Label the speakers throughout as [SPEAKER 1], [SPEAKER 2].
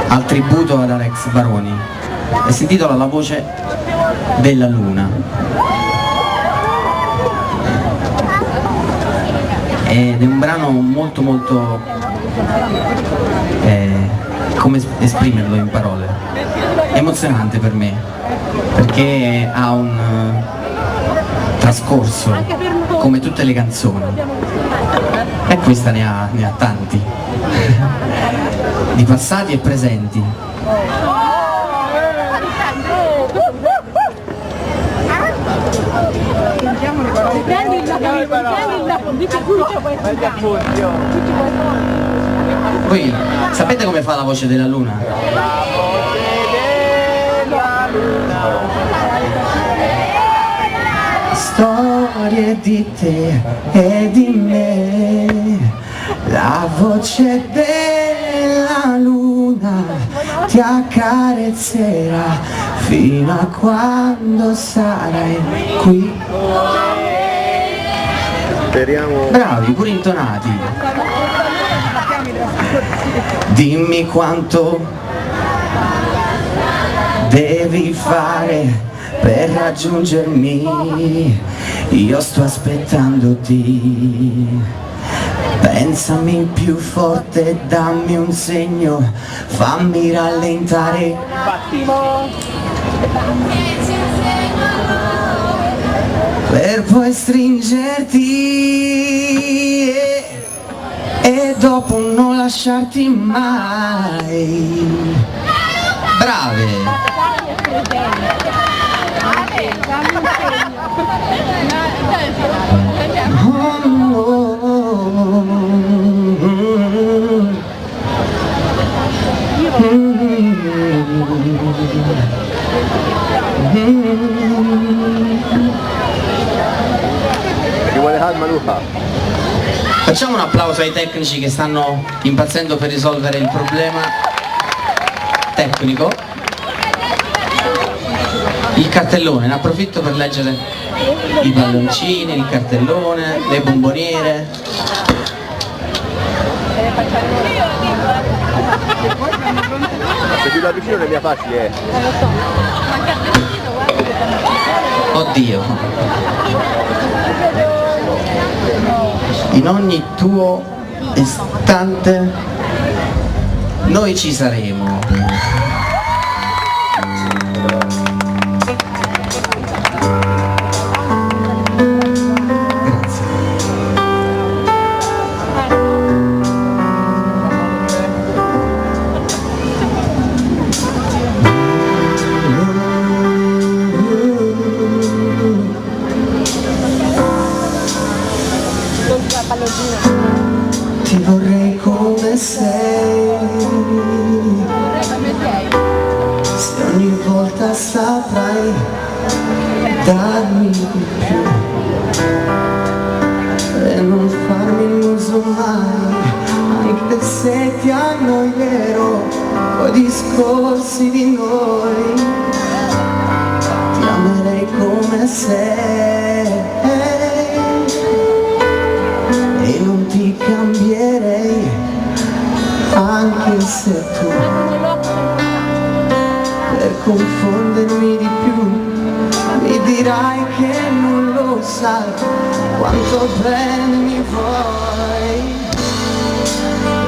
[SPEAKER 1] al tributo ad Alex Baroni e si intitola La voce della luna. Ed è un brano molto come esprimerlo in parole, emozionante per me, perché ha un trascorso come tutte le canzoni, e questa ne ha tanti di passati e presenti. Voi sapete come fa la voce della luna? La voce della luna. Storie di te e di me, la voce della luna ti accarezzerà fino a quando sarai qui.
[SPEAKER 2] Speriamo.
[SPEAKER 1] Bravi, pure intonati. Dimmi quanto devi fare per raggiungermi, io sto aspettandoti. Pensami più forte, dammi un segno, fammi rallentare. Per poi stringerti e dopo non lasciarti mai. Brave!
[SPEAKER 2] Ci vuole calma, Luca.
[SPEAKER 1] Facciamo un applauso ai tecnici che stanno impazzendo per risolvere il problema tecnico. Il cartellone, ne approfitto per leggere i palloncini, il cartellone, le bomboniere.
[SPEAKER 2] Se più da vicino non è facile,
[SPEAKER 1] Oddio. In ogni tuo istante noi ci saremo. Ti vorrei come sei, se ogni volta saprai darmi di più e non farmi il muso mai, anche se ti annoierò coi discorsi di noi. Ti amerei come sei e non ti cambierei, anche se tu per confondermi di più mi dirai che non lo sai quanto bene mi vuoi.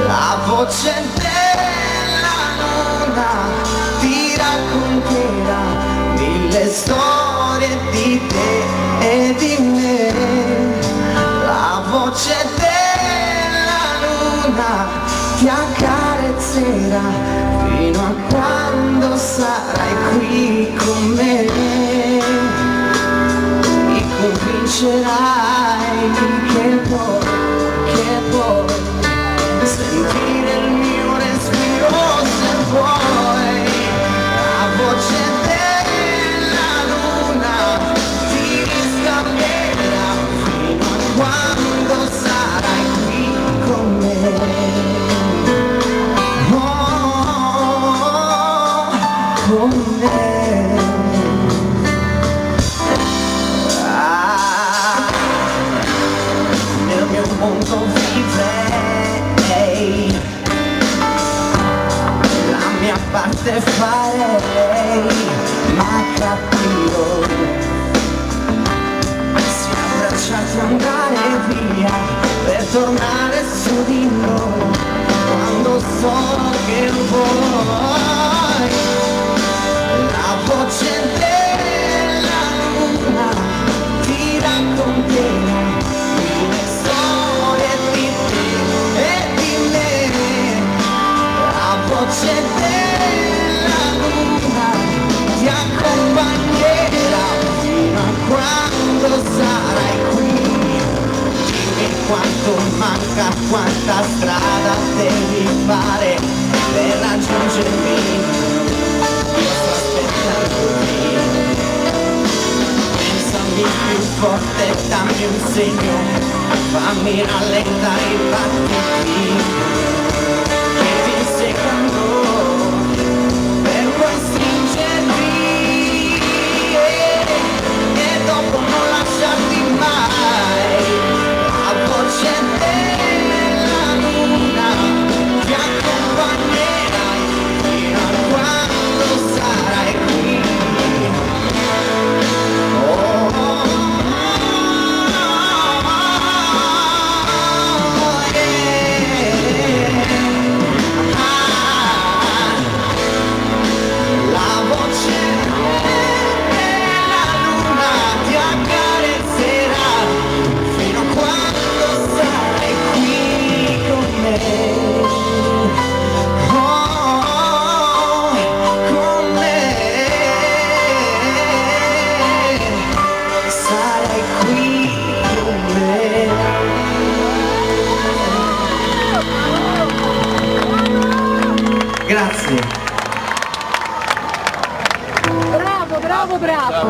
[SPEAKER 1] La voce della luna ti racconterà mille storie di te e di me. La voce della luna ti accarezzerà fino a quando sarai qui con me. Mi convincerai che puoi sentire il mio respiro se vuoi. La voce della luna ti riscalderà fino a quando sarai qui con me. Con me. parte farei, ma capirò. Si abbracciati e andare via per tornare su di noi, quando so che vuoi. La voce della luna ti racconterà mille storie di te e di me. La voce della luna ti accompagnerà fino a quando sarai qui. Dimmi quanto manca, quanta strada devi fare per raggiungermi. Pensami più forte, dammi un segno, fammi rallentare i battiti che ti inseguono per poi stringermi e dopo non lasciarti mai. La voce della luna ti accompagnerai fino a quando sarai qui. Grazie.
[SPEAKER 3] Bravo, bravo, bravo.